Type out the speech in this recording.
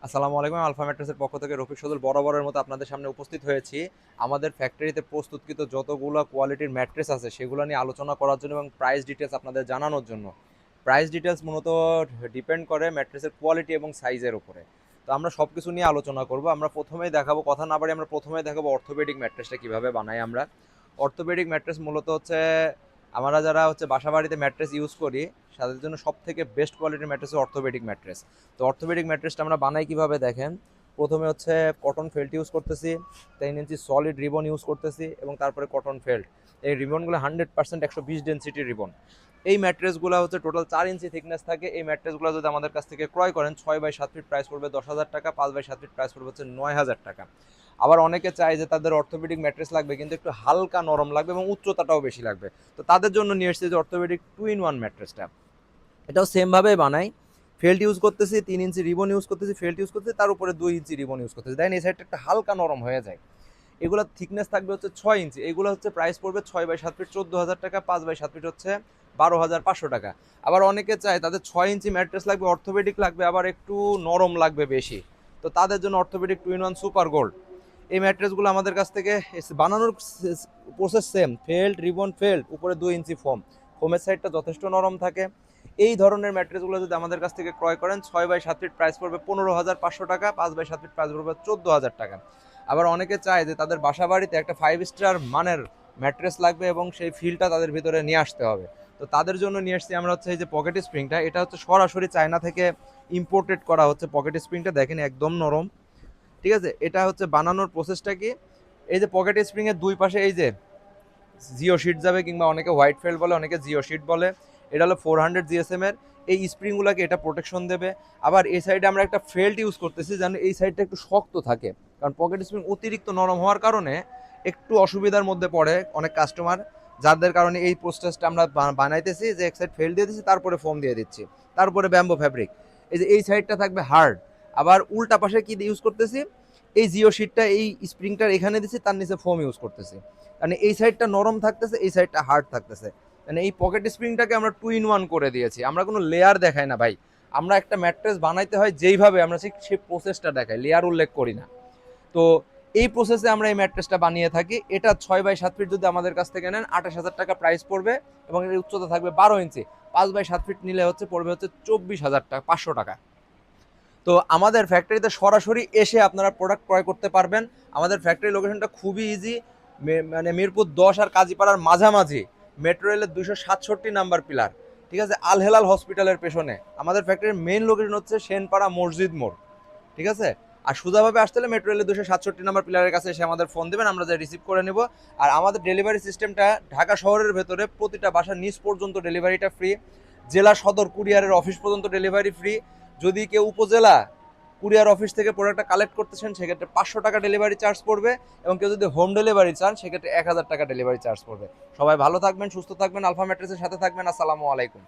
আসসালামু আলাইকুম। আলফা ম্যাট্রেসের পক্ষ থেকে রফিক সদুল বরাবরের মতো আপনাদের সামনে উপস্থিত হয়েছি আমাদের ফ্যাক্টরিতে প্রস্তুতকৃত যতগুলো কোয়ালিটির ম্যাট্রেস আছে সেগুলো নিয়ে আলোচনা করার জন্য এবং প্রাইস ডিটেলস আপনাদের জানানোর জন্য। প্রাইস ডিটেলস মূলত ডিপেন্ড করে ম্যাট্রেসের কোয়ালিটি এবং সাইজের উপরে। তো আমরা সব কিছু নিয়ে আলোচনা করব। আমরা প্রথমেই দেখাবো, কথা না বাড়ি আমরা প্রথমেই দেখাবো অর্থোপেডিক ম্যাট্রেসটা কীভাবে বানাই আমরা। অর্থোপেডিক ম্যাট্রেস মূলত হচ্ছে আমরা যারা হচ্ছে বাসা বাড়িতে ম্যাট্রেস ইউজ করি তাদের জন্য সব থেকে বেস্ট কোয়ালিটির ম্যাট্রেস অর্থোপেডিক ম্যাট্রেস। তো অর্থোপেডিক ম্যাট্রেসটা আমরা বানাই কিভাবে দেখেন। প্রথমে হচ্ছে কটন ফেল্ট ইউজ করতেছি, 3 ইঞ্চি সলিড রিবন ইউজ করতেছি এবং তারপরে কটন ফেল্ট। এই রিবনগুলো 100% 120 ডেন্সিটির রিবন। এই ম্যাট্রেসগুলো হচ্ছে টোটাল 4 ইঞ্চি থিকনেস থাকে। এই ম্যাট্রেসগুলো যদি আমাদের কাছ থেকে ক্রয় করেন 6x7 ফিট প্রাইস পড়বে 10,000 টাকা, 5x7 ফিট প্রাইস পড়বে হচ্ছে 9,000 টাকা। আবার অনেকে চায় যে তাদের অর্থোপেডিক ম্যাট্রেস লাগবে কিন্তু একটু হালকা নরম লাগবে এবং উচ্চতাটাও বেশি লাগবে। তো তাদের জন্য নিয়ে এসেছে যে অর্থোপেডিক 2-in-1 ম্যাট্রেসটা। এটাও সেমভাবেই বানাই। ফেল্ট ইউজ করতেছি, 3 ইঞ্চি রিবন ইউজ করতেছি, ফেল্ট ইউজ করতেছি, তার উপরে 2 ইঞ্চি রিবন ইউজ করতেছি। দেখেন এই সাইডটা একটা হালকা নরম হয়ে যায়। এগুলোর থিকনেস থাকবে হচ্ছে 6 ইঞ্চি। এগুলো হচ্ছে প্রাইস পড়বে 6x7 ফিট 14,000 টাকা, 5x7 ফিট হচ্ছে 12,500 টাকা। আবার অনেকে চায় তাদের 6 ইঞ্চি ম্যাট্রেস লাগবে, অর্থোপেডিক লাগবে, আবার একটু নরম লাগবে বেশি। তো তাদের জন্য অর্থোপেডিক 2-in-1 সুপার গোল্ড। এই ম্যাট্রেসগুলো আমাদের কাছ থেকে বানানোর process same, felt ribbon felt, উপরে 2 ইঞ্চি ফোম। ফোমের সাইডটা যথেষ্ট নরম থাকে। এই ধরনের ম্যাট্রেসগুলো যদি আমাদের কাছ থেকে ক্রয় করেন 6x7 ফিট প্রাইস পড়বে 15,500 টাকা, 5x7 ফিট প্রাইস পড়বে 14,000 টাকা। আবার অনেকে চায় যে তাদের বাসা বাড়িতে একটা 5 স্টার মানের ম্যাট্রেস লাগবে এবং সেই ফিলটা তাদের ভিতরে নিয়ে আসতে হবে। তো তাদের জন্য নিয়ে আসছি আমরা হচ্ছে এই যে পকেট স্প্রিংটা। এটা হচ্ছে সরাসরি চায়না থেকে ইম্পোর্টেড করা হচ্ছে পকেট স্প্রিংটা। দেখেন একদম নরম, ঠিক আছে। এটা হচ্ছে বানানোর প্রসেসটা কি, এই যে পকেট স্প্রিং এর দুই পাশে এই যে জিও শিট যাবে, কিংবা অনেকে হোয়াইট ফেল বলে, অনেকে জিও শিট বলে। এটা হলো 400 জিএসএম এর। এই স্প্রিংগুলোকে এটা প্রোটেকশন দেবে। আবার এই সাইডে আমরা একটা ফেল্ট ইউজ করতেছি যেন এই সাইডটা একটু শক্ত থাকে, কারণ পকেট স্প্রিং অতিরিক্ত নরম হওয়ার কারণে একটু অসুবিধার মধ্যে পড়ে অনেক কাস্টমার, যাদের কারণে এই প্রসেসটা আমরা বানাইতেছি যে এক সাইড ফেল্ট দিয়ে দিচ্ছি, তারপরে ফোম দিয়ে দিচ্ছি, তারপরে ব্যাম্বো ফ্যাব্রিক। এই যে এই সাইডটা থাকবে হার্ড। আবার উল্টা পাশে কি ইউজ করতেছি, এই জিও শিটটা এই স্প্রিংটার এখানে দিচ্ছি, তার নিচে ফোম ইউজ করতেছি। মানে এই সাইডটা নরম থাকতেছে, এই সাইডটা হার্ড থাকতেছে। মানে এই পকেট স্প্রিংটাকে আমরা 2-in-1 করে দিয়েছি। আমরা কোনো লেয়ার দেখাই না ভাই। আমরা একটা ম্যাট্রেস বানাইতে হয় যেইভাবে আমরা ঠিক সেই প্রসেসটা দেখাই, লেয়ার উল্লেখ করি না। তো এই প্রসেসে আমরা এই ম্যাট্রেসটা বানিয়ে থাকি। এটা 6x7 ফিট যদি আমাদের কাছ থেকে নেন 28,000 টাকা প্রাইস পড়বে এবং এর উচ্চতা থাকবে 12 ইঞ্চি। 5x7 ফিট নিলে হচ্ছে পড়বে হচ্ছে 24,000 টাকা, 500 টাকা। তো আমাদের ফ্যাক্টরিতে সরাসরি এসে আপনারা প্রোডাক্ট ক্রয় করতে পারবেন। আমাদের ফ্যাক্টরি লোকেশনটা খুবই ইজি, মানে মিরপুর 10 আর কাজীপাড়ার মাঝামাঝি, মেট্রো রেলের 267 নাম্বার পিলার, ঠিক আছে, আল হেলাল হসপিটালের পেছনে। আমাদের ফ্যাক্টরির মেইন লোকেশন হচ্ছে সেনপাড়া মসজিদ মোড়, ঠিক আছে। আর সোজাভাবে আসতে হলে মেট্রো রেলের 267 নাম্বার পিলারের কাছে এসে আমাদের ফোন দেবেন, আমরা যাই রিসিভ করে নেব। আর আমাদের ডেলিভারি সিস্টেমটা ঢাকা শহরের ভেতরে প্রতিটা বাসার নিচ পর্যন্ত ডেলিভারিটা ফ্রি। জেলা সদর কুরিয়ারের অফিস পর্যন্ত ডেলিভারি ফ্রি। যদি কেউ উপজেলা কুরিয়ার অফিস থেকে প্রোডাক্টটা কালেক্ট করতেছেন সেক্ষেত্রে 500 টাকা ডেলিভারি চার্জ পড়বে, এবং কেউ যদি হোম ডেলিভারি চান সেক্ষেত্রে 1,000 টাকা ডেলিভারি চার্জ পড়বে। সবাই ভালো থাকবেন, সুস্থ থাকবেন, আলফা ম্যাট্রেসের সাথে থাকবেন। আসসালামু আলাইকুম।